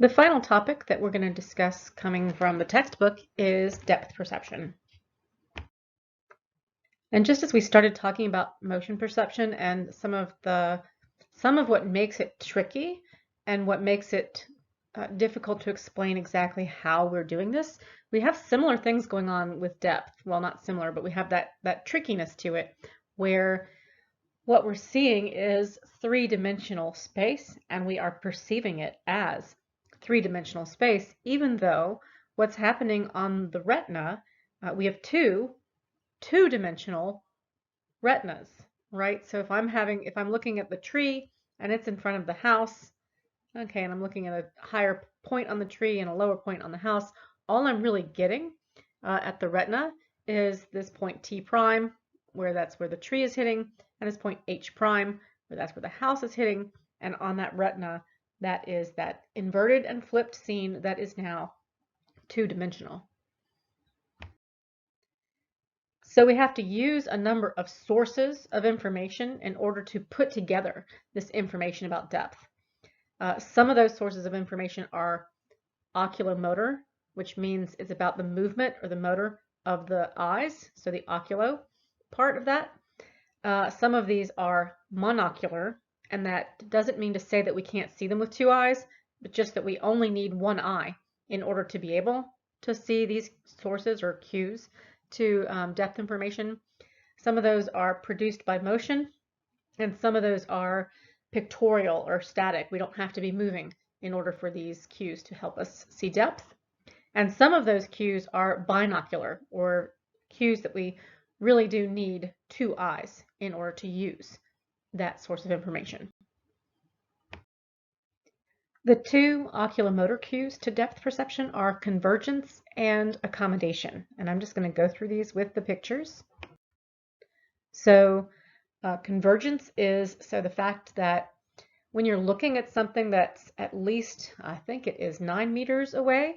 The final topic that we're going to discuss coming from the textbook is depth perception. And just as we started talking about motion perception and some of what makes it tricky and what makes it difficult to explain exactly how we're doing this, we have similar things going on with depth. Well, not similar, but we have that trickiness to it where what we're seeing is three-dimensional space and we are perceiving it as three-dimensional space, even though what's happening on the retina, we have two-dimensional retinas, right? So if I'm looking at the tree and it's in front of the house, okay, and I'm looking at a higher point on the tree and a lower point on the house, all I'm really getting at the retina is this point T prime, that's where the tree is hitting, and this point H prime, where that's where the house is hitting, and on that retina, that is that inverted and flipped scene that is now two-dimensional. So we have to use a number of sources of information in order to put together this information about depth. Some of those sources of information are oculomotor, which means it's about the movement or the motor of the eyes, so the oculo part of that. Some of these are monocular, and that doesn't mean to say that we can't see them with two eyes, but just that we only need one eye in order to be able to see these sources or cues to depth information. Some of those are produced by motion, and some of those are pictorial or static. We don't have to be moving in order for these cues to help us see depth. And some of those cues are binocular, or cues that we really do need two eyes in order to use that source of information. The two oculomotor cues to depth perception are convergence and accommodation. And I'm just going to go through these with the pictures. So convergence is the fact that when you're looking at something that's at least, I think it is 9 meters away,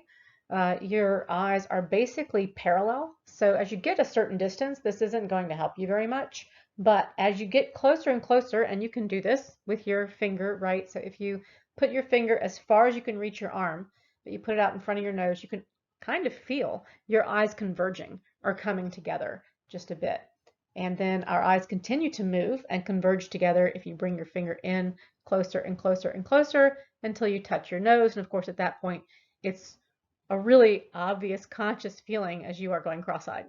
your eyes are basically parallel. So as you get a certain distance, this isn't going to help you very much. But as you get closer and closer, and you can do this with your finger, right? So if you put your finger as far as you can reach your arm, but you put it out in front of your nose, you can kind of feel your eyes converging or coming together just a bit. And then our eyes continue to move and converge together if you bring your finger in closer and closer and closer until you touch your nose. And of course, at that point, it's a really obvious conscious feeling as you are going cross-eyed.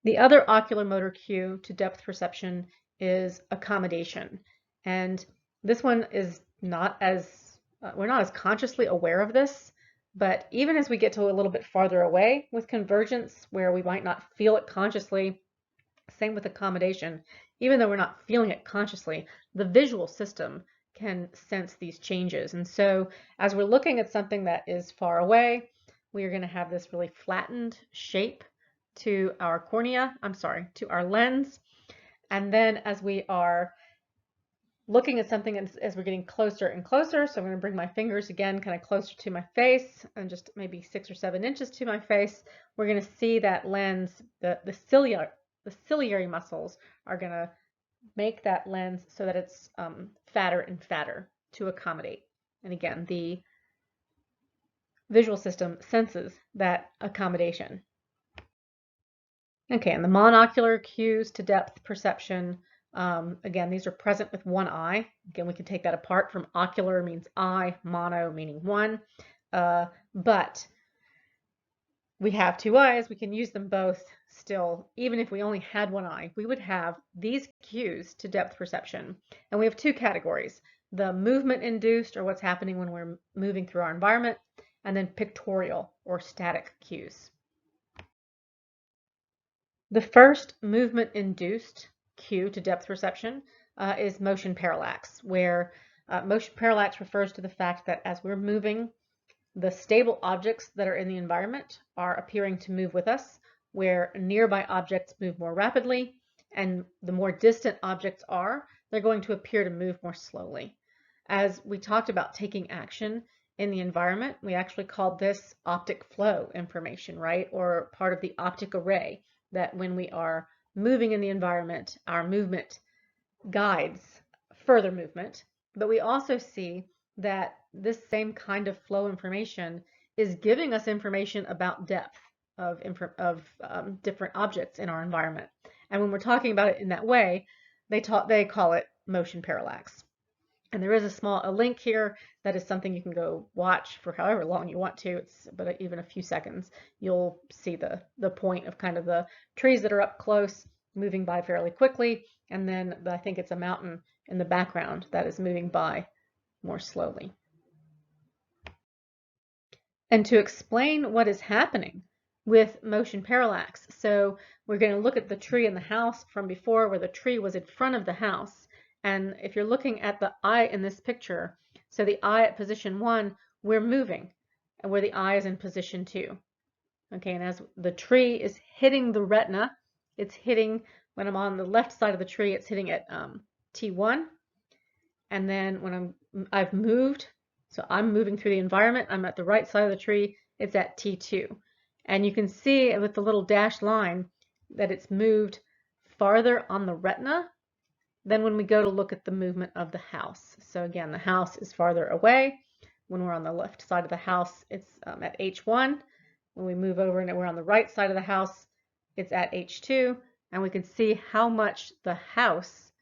The other oculomotor cue to depth perception is accommodation. And this one is not as, we're not as consciously aware of this, but even as we get to a little bit farther away with convergence, where we might not feel it consciously, same with accommodation, even though we're not feeling it consciously, the visual system can sense these changes. And so as we're looking at something that is far away, we are going to have this really flattened shape to our cornea, to our lens. And then as we are looking at something as we're getting closer and closer, so I'm going to bring my fingers again kind of closer to my face and just maybe 6 or 7 inches to my face, we're going to see that lens, the ciliary muscles are going to make that lens so that it's fatter and fatter to accommodate. And again, the visual system senses that accommodation. Okay, and the monocular cues to depth perception, again, these are present with one eye. Again, we can take that apart from ocular means eye, mono meaning one. But we have two eyes, we can use them both still. Even if we only had one eye, we would have these cues to depth perception. And we have two categories: the movement induced, or what's happening when we're moving through our environment, and then pictorial or static cues. The first movement induced cue to depth perception is motion parallax, where motion parallax refers to the fact that as we're moving, the stable objects that are in the environment are appearing to move with us, where nearby objects move more rapidly, and the more distant objects are, they're going to appear to move more slowly. As we talked about taking action in the environment, we actually called this optic flow information, right? Or part of the optic array, that when we are moving in the environment, our movement guides further movement, But we also see that this same kind of flow information is giving us information about depth of different objects in our environment. And when we're talking about it in that way, they call it motion parallax. And there is a link here that is something you can go watch for however long you want to. But even a few seconds, you'll see the point of kind of the trees that are up close moving by fairly quickly, and then I think it's a mountain in the background that is moving by more slowly. And to explain what is happening with motion parallax, so we're going to look at the tree in the house from before, where the tree was in front of the house. And if you're looking at the eye in this picture, so the eye at position 1, we're moving, and where the eye is in position 2. Okay, and as the tree is hitting the retina, it's hitting, when I'm on the left side of the tree, it's hitting at T1. And then when I've moved, so I'm moving through the environment, I'm at the right side of the tree, it's at T2. And you can see with the little dashed line that it's moved farther on the retina than when we go to look at the movement of the house. So again, the house is farther away. When we're on the left side of the house, it's at H1. When we move over and we're on the right side of the house, it's at H2. And we can see how much the house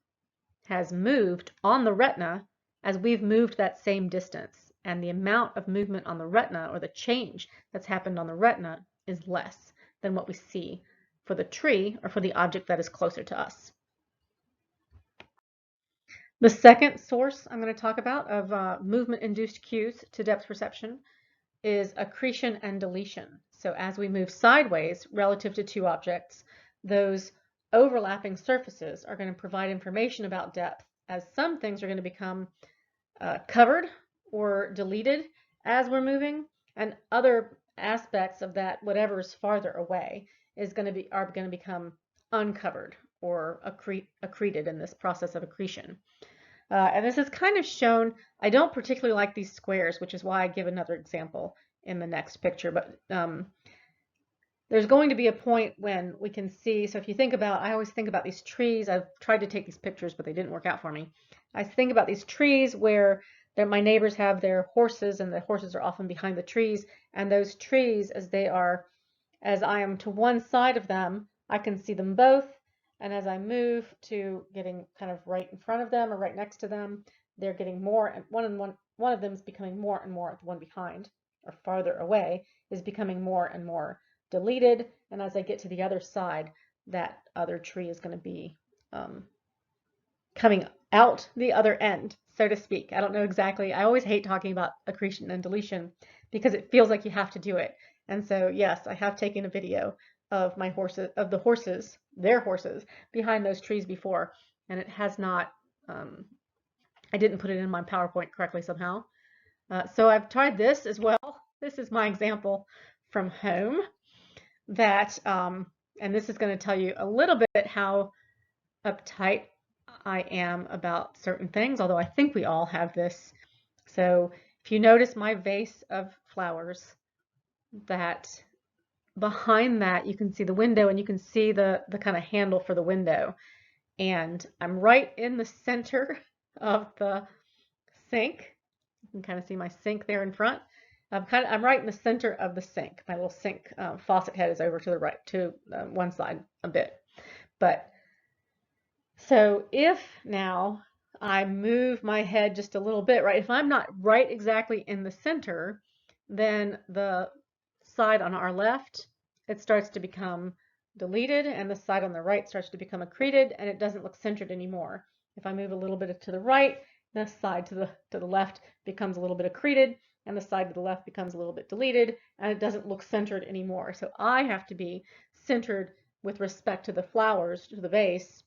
has moved on the retina as we've moved that same distance. And the amount of movement on the retina, or the change that's happened on the retina, is less than what we see for the tree or for the object that is closer to us. The second source I'm going to talk about of movement-induced cues to depth perception is accretion and deletion. So as we move sideways relative to two objects, those overlapping surfaces are going to provide information about depth, as some things are going to become covered or deleted as we're moving, and other aspects of that, whatever is farther away, are going to become uncovered or accreted in this process of accretion. And this is kind of shown. I don't particularly like these squares, which is why I give another example in the next picture. But there's going to be a point when we can see, so if you think about, I always think about these trees. I've tried to take these pictures, but they didn't work out for me. I think about these trees where my neighbors have their horses, and the horses are often behind the trees. And those trees, as I am to one side of them, I can see them both. And as I move to getting kind of right in front of them or right next to them, they're getting more, and one of them is becoming more and more, the one behind or farther away is becoming more and more deleted. And as I get to the other side, that other tree is going to be coming out the other end, so to speak. I don't know exactly. I always hate talking about accretion and deletion because it feels like you have to do it. And so, yes, I have taken a video of their horses behind those trees before, and it has not, I didn't put it in my PowerPoint correctly somehow. So I've tried this as well. This is my example from home that, and this is going to tell you a little bit how uptight I am about certain things, although I think we all have this. So if you notice my vase of flowers, that behind that you can see the window, and you can see the kind of handle for the window. And I'm right in the center of the sink. You can kind of see my sink there in front. I'm right in the center of the sink. My little sink faucet head is over to the right, to one side a bit. But so if now I move my head just a little bit, right? If I'm not right exactly in the center, then the side on our left, it starts to become deleted, and the side on the right starts to become accreted, and it doesn't look centered anymore. If I move a little bit to the right, the side to the left becomes a little bit accreted, and the side to the left becomes a little bit deleted, and it doesn't look centered anymore. So I have to be centered with respect to the flowers, to the vase,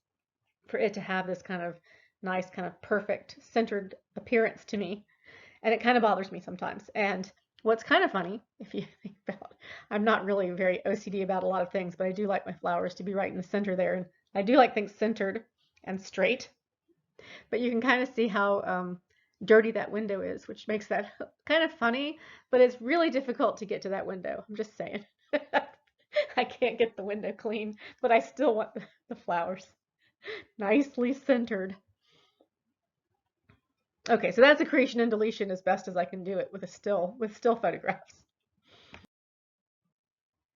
for it to have this kind of nice, kind of perfect centered appearance to me. And it kind of bothers me sometimes. And what's kind of funny, if you think about, I'm not really very OCD about a lot of things, but I do like my flowers to be right in the center there. And I do like things centered and straight. But you can kind of see how dirty that window is, which makes that kind of funny, but it's really difficult to get to that window. I'm just saying. I can't get the window clean, but I still want the flowers nicely centered. Okay, so that's accretion and deletion as best as I can do it with still photographs.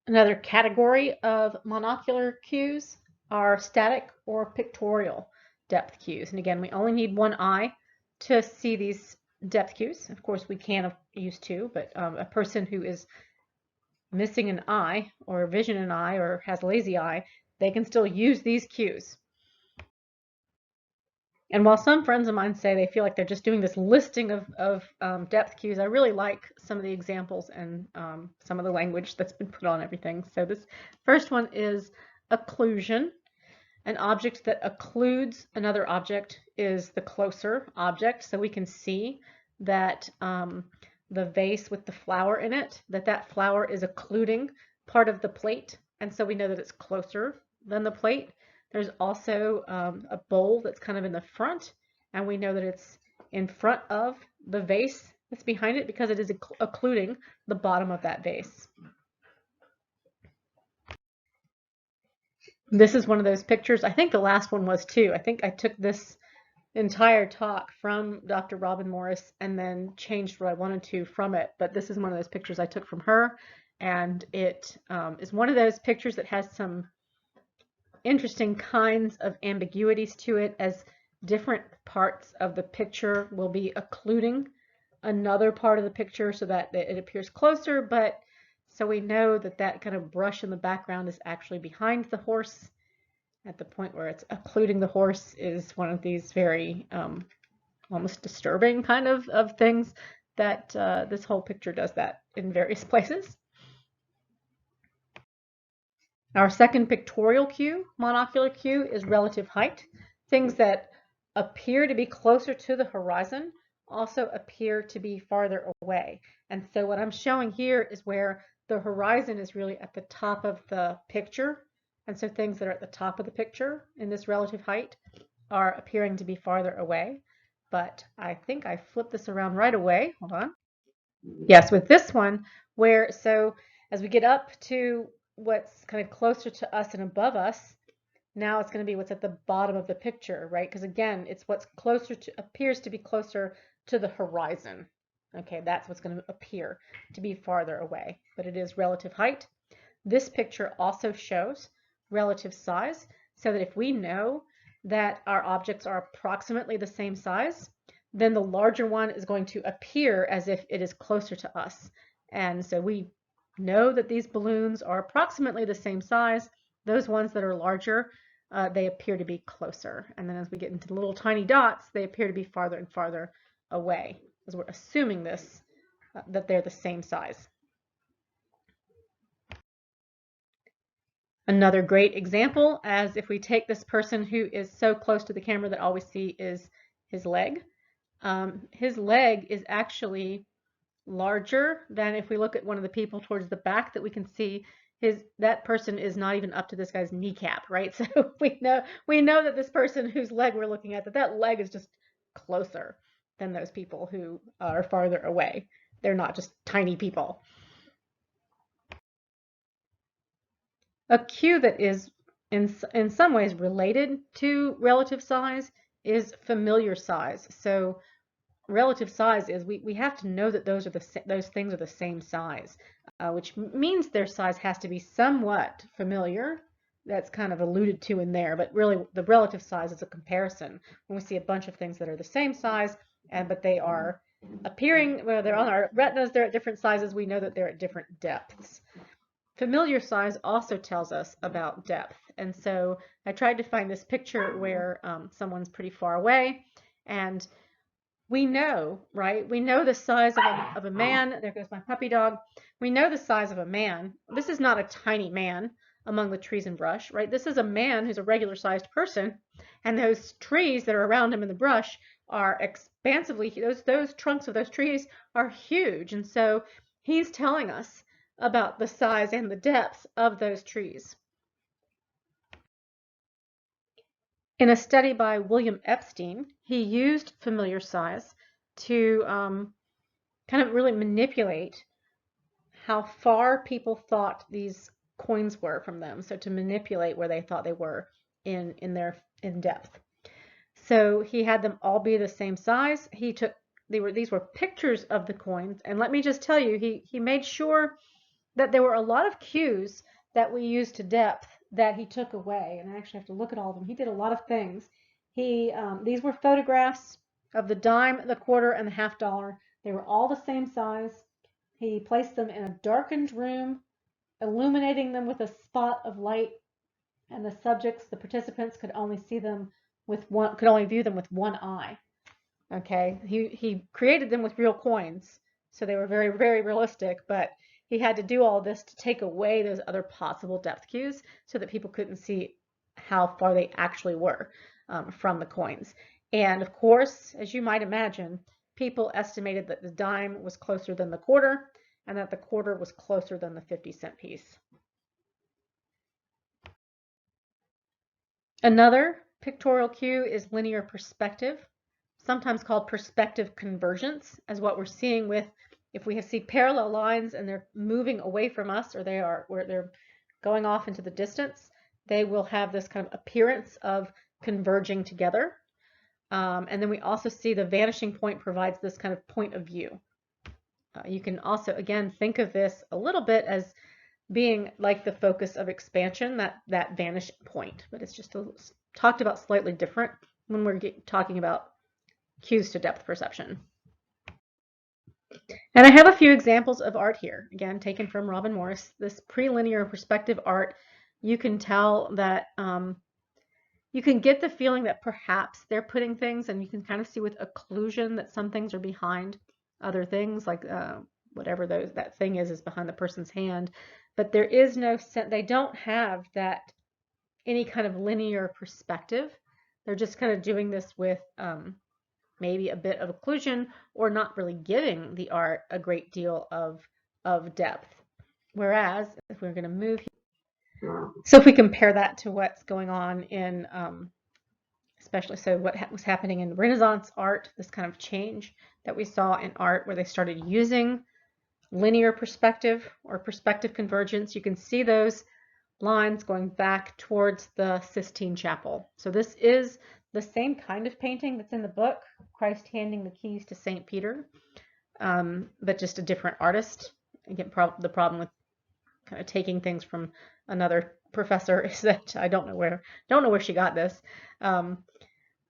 Another category of monocular cues are static or pictorial depth cues. And again, we only need one eye to see these depth cues. Of course, we can use two, but a person who is missing an eye or vision in an eye or has lazy eye, they can still use these cues. And while some friends of mine say they feel like they're just doing this listing of depth cues, I really like some of the examples and some of the language that's been put on everything. So this first one is occlusion. An object that occludes another object is the closer object. So we can see that the vase with the flower in it, that flower is occluding part of the plate. And so we know that it's closer than the plate. There's also a bowl that's kind of in the front, and we know that it's in front of the vase that's behind it because it is occluding the bottom of that vase. This is one of those pictures. I think the last one was too. I think I took this entire talk from Dr. Robin Morris and then changed what I wanted to from it. But this is one of those pictures I took from her, and it is one of those pictures that has some interesting kinds of ambiguities to it, as different parts of the picture will be occluding another part of the picture so that it appears closer, but so we know that that kind of brush in the background is actually behind the horse. At the point where it's occluding the horse is one of these very almost disturbing kind of things that this whole picture does that in various places. Our second pictorial cue, monocular cue, is relative height. Things that appear to be closer to the horizon also appear to be farther away. And so what I'm showing here is where the horizon is really at the top of the picture. And so things that are at the top of the picture in this relative height are appearing to be farther away. But I think I flipped this around right away. Hold on. Yes, with this one, where so as we get up to what's kind of closer to us and above us, now it's going to be what's at the bottom of the picture, right? Because again, it's what's closer to, appears to be closer to the horizon. Okay, that's what's going to appear to be farther away, but it is relative height. This picture also shows relative size, so that if we know that our objects are approximately the same size, then the larger one is going to appear as if it is closer to us. And so we know that these balloons are approximately the same size. Those ones that are larger, they appear to be closer. And then as we get into the little tiny dots, they appear to be farther and farther away, as we're assuming this, that they're the same size. Another great example, as if we take this person who is so close to the camera that all we see is his leg. His leg is actually larger than if we look at one of the people towards the back, that we can see that person is not even up to this guy's kneecap, right? So we know that this person whose leg we're looking at, that leg is just closer than those people who are farther away. They're not just tiny people. A cue that is in some ways related to relative size is familiar size. So relative size is we have to know that those things are the same size, which means their size has to be somewhat familiar. That's kind of alluded to in there, but really the relative size is a comparison. When we see a bunch of things that are the same size, but they are appearing, well, they're on our retinas, they're at different sizes, we know that they're at different depths. Familiar size also tells us about depth. And so I tried to find this picture where someone's pretty far away, and we know, right? We know the size of a man. There goes my puppy dog. We know the size of a man. This is not a tiny man among the trees and brush, right? This is a man who's a regular sized person, and those trees that are around him in the brush are expansively, those trunks of those trees are huge. And so he's telling us about the size and the depth of those trees. In a study by William Epstein, he used familiar size to kind of really manipulate how far people thought these coins were from them. So to manipulate where they thought they were in depth. So he had them all be the same size. These were pictures of the coins, and let me just tell you, he made sure that there were a lot of cues that we use to depth that he took away, and I actually have to look at all of them. He did a lot of things. These were photographs of the dime, the quarter, and the half dollar. They were all the same size. He placed them in a darkened room, illuminating them with a spot of light, and the subjects, the participants, could only view them with one eye. Okay, he created them with real coins, so they were very, very realistic, but he had to do all this to take away those other possible depth cues so that people couldn't see how far they actually were from the coins. And of course, as you might imagine, people estimated that the dime was closer than the quarter and that the quarter was closer than the 50-cent piece. Another pictorial cue is linear perspective, sometimes called perspective convergence, as what we're seeing with, if we see parallel lines and they're moving away from us, or they're going off into the distance, they will have this kind of appearance of converging together. And then we also see the vanishing point provides this kind of point of view. You can also, again, think of this a little bit as being like the focus of expansion, that vanishing point, but it's just talked about slightly different when we're talking about cues to depth perception. And I have a few examples of art here, again, taken from Robin Morris. This prelinear perspective art, you can tell that you can get the feeling that perhaps they're putting things, and you can kind of see with occlusion that some things are behind other things, like whatever that thing is behind the person's hand. But there is no sense, they don't have that any kind of linear perspective. They're just kind of doing this with maybe a bit of occlusion, or not really giving the art a great deal of depth. Whereas if we're going to move here, so if we compare that to what's going on in especially what was happening in Renaissance art, this kind of change that we saw in art where they started using linear perspective or perspective convergence, you can see those lines going back towards the Sistine Chapel. So this is the same kind of painting that's in the book, Christ handing the keys to St. Peter, but just a different artist. Again, the problem with kind of taking things from another professor is that I don't know where she got this.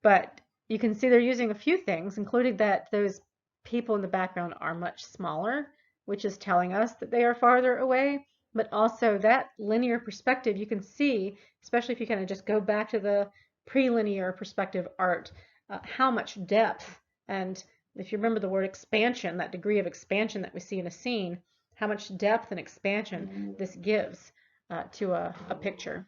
But you can see they're using a few things, including that those people in the background are much smaller, which is telling us that they are farther away. But also that linear perspective, you can see, especially if you kind of just go back to the prelinear perspective art, how much depth, and if you remember the word expansion, that degree of expansion that we see in a scene, how much depth and expansion this gives to a picture.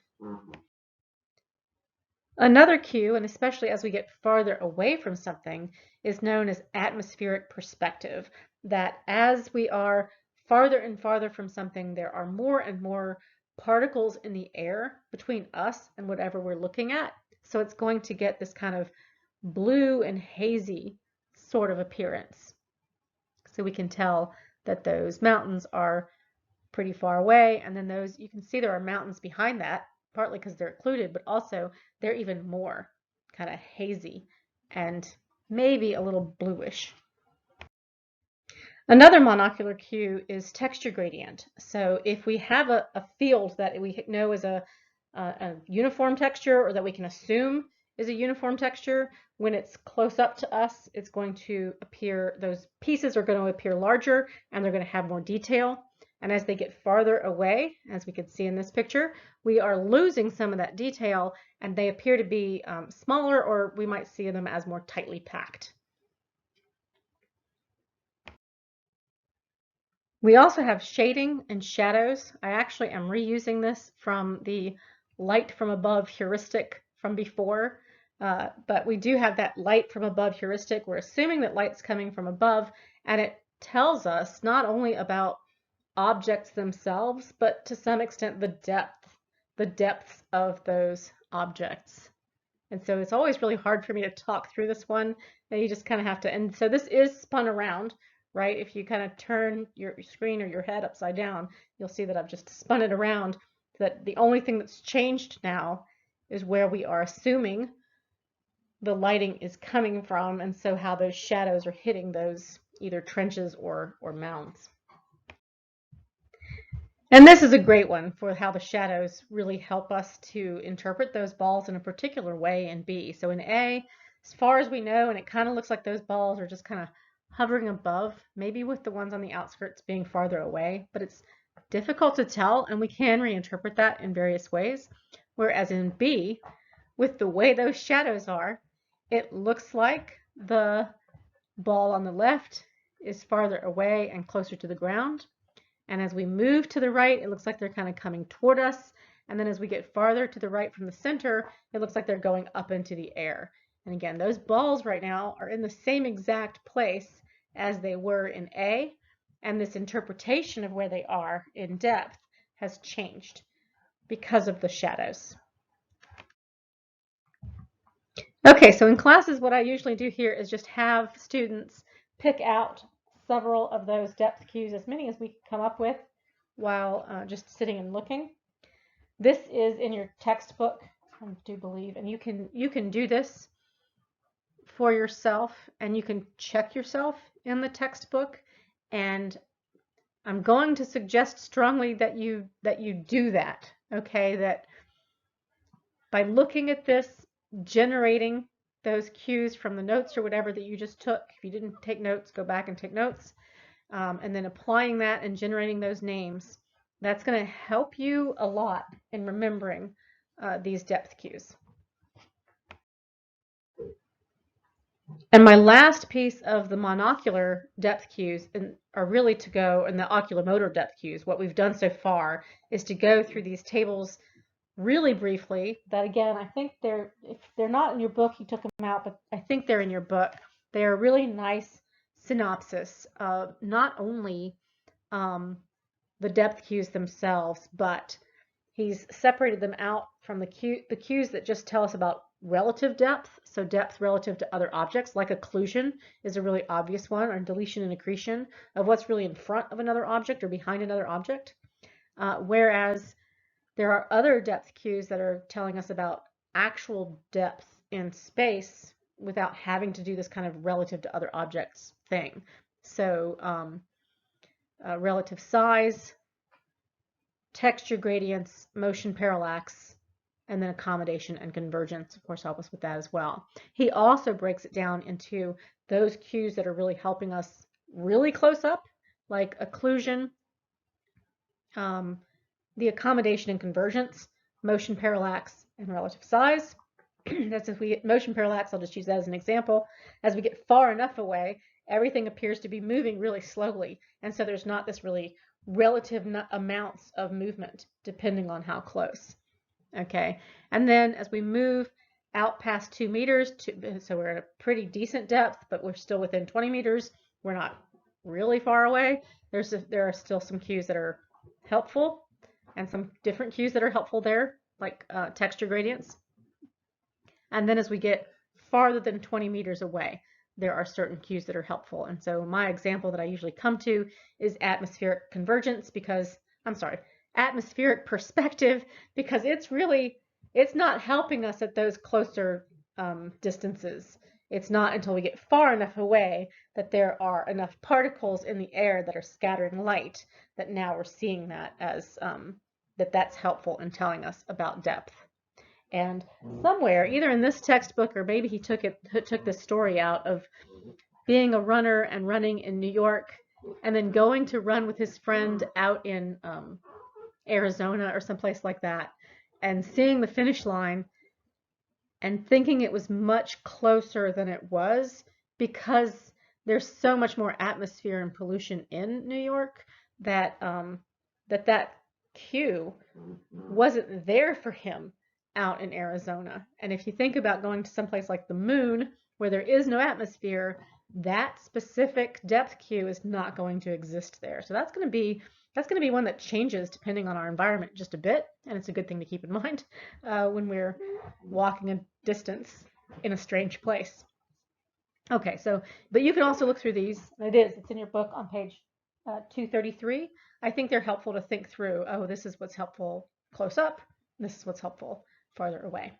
Another cue, and especially as we get farther away from something, is known as atmospheric perspective, that as we are farther and farther from something, there are more and more particles in the air between us and whatever we're looking at. So it's going to get this kind of blue and hazy sort of appearance. So we can tell that those mountains are pretty far away, and then those, you can see there are mountains behind that, partly because they're occluded, but also they're even more kind of hazy and maybe a little bluish. Another monocular cue is texture gradient. So if we have a field that we know is a uniform texture, or that we can assume is a uniform texture, when it's close up to us, it's going to appear, those pieces are going to appear larger and they're going to have more detail. And as they get farther away, as we can see in this picture, we are losing some of that detail, and they appear to be smaller, or we might see them as more tightly packed. We also have shading and shadows. I actually am reusing this from the light from above heuristic from before, but we do have that light from above heuristic. We're assuming that light's coming from above, and it tells us not only about objects themselves, but to some extent the depths of those objects. And so it's always really hard for me to talk through this one, and you just kind of have to, and so this is spun around, right? If you kind of turn your screen or your head upside down, you'll see that I've just spun it around, that the only thing that's changed now is where we are assuming the lighting is coming from, and so how those shadows are hitting those either trenches or mounds. And this is a great one for how the shadows really help us to interpret those balls in a particular way in B. So in A, as far as we know, and it kind of looks like those balls are just kind of hovering above, maybe with the ones on the outskirts being farther away, but it's difficult to tell, and we can reinterpret that in various ways. Whereas in B, with the way those shadows are, it looks like the ball on the left is farther away and closer to the ground. And as we move to the right, it looks like they're kind of coming toward us. And then as we get farther to the right from the center, it looks like they're going up into the air. And again, those balls right now are in the same exact place as they were in A. And this interpretation of where they are in depth has changed because of the shadows. Okay, so in classes, what I usually do here is just have students pick out several of those depth cues, as many as we can come up with while just sitting and looking. This is in your textbook, I do believe, and you can do this for yourself, and you can check yourself in the textbook. And I'm going to suggest strongly that you do that. Okay, that by looking at this, generating those cues from the notes or whatever that you just took. If you didn't take notes, go back and take notes. And then applying that and generating those names, that's going to help you a lot in remembering these depth cues. And my last piece of the monocular depth cues are really to go, and the oculomotor depth cues, what we've done so far is to go through these tables really briefly. That again, I think if they're not in your book, you took them out, but I think they're in your book. They're a really nice synopsis of not only the depth cues themselves, but he's separated them out from the cues that just tell us about relative depth. So depth relative to other objects, like occlusion is a really obvious one, or deletion and accretion of what's really in front of another object or behind another object. Whereas there are other depth cues that are telling us about actual depth in space without having to do this kind of relative to other objects thing. So relative size, texture gradients, motion parallax, and then accommodation and convergence, of course, help us with that as well. He also breaks it down into those cues that are really helping us really close up, like occlusion, the accommodation and convergence, motion parallax, and relative size. That's if we get motion parallax, I'll just use that as an example. As we get far enough away, everything appears to be moving really slowly, and so there's not this really relative amounts of movement depending on how close. Okay, and then as we move out past 2 meters, so we're at a pretty decent depth, but we're still within 20 meters. We're not really far away. There are still some cues that are helpful, and some different cues that are helpful there, like texture gradients. And then as we get farther than 20 meters away, there are certain cues that are helpful. And so my example that I usually come to is atmospheric convergence, atmospheric perspective, because it's not helping us at those closer distances. It's not until we get far enough away that there are enough particles in the air that are scattering light that now we're seeing that as that's helpful in telling us about depth. And somewhere, either in this textbook or maybe he took this story out of being a runner and running in New York and then going to run with his friend out in Arizona or someplace like that, and seeing the finish line and thinking it was much closer than it was because there's so much more atmosphere and pollution in New York that that cue wasn't there for him out in Arizona. And if you think about going to someplace like the moon where there is no atmosphere, that specific depth cue is not going to exist there. So that's going to be one that changes depending on our environment just a bit, and it's a good thing to keep in mind when we're walking a distance in a strange place. Okay, so, but you can also look through these. It's in your book on page 233. I think they're helpful to think through, oh, this is what's helpful close up, this is what's helpful farther away.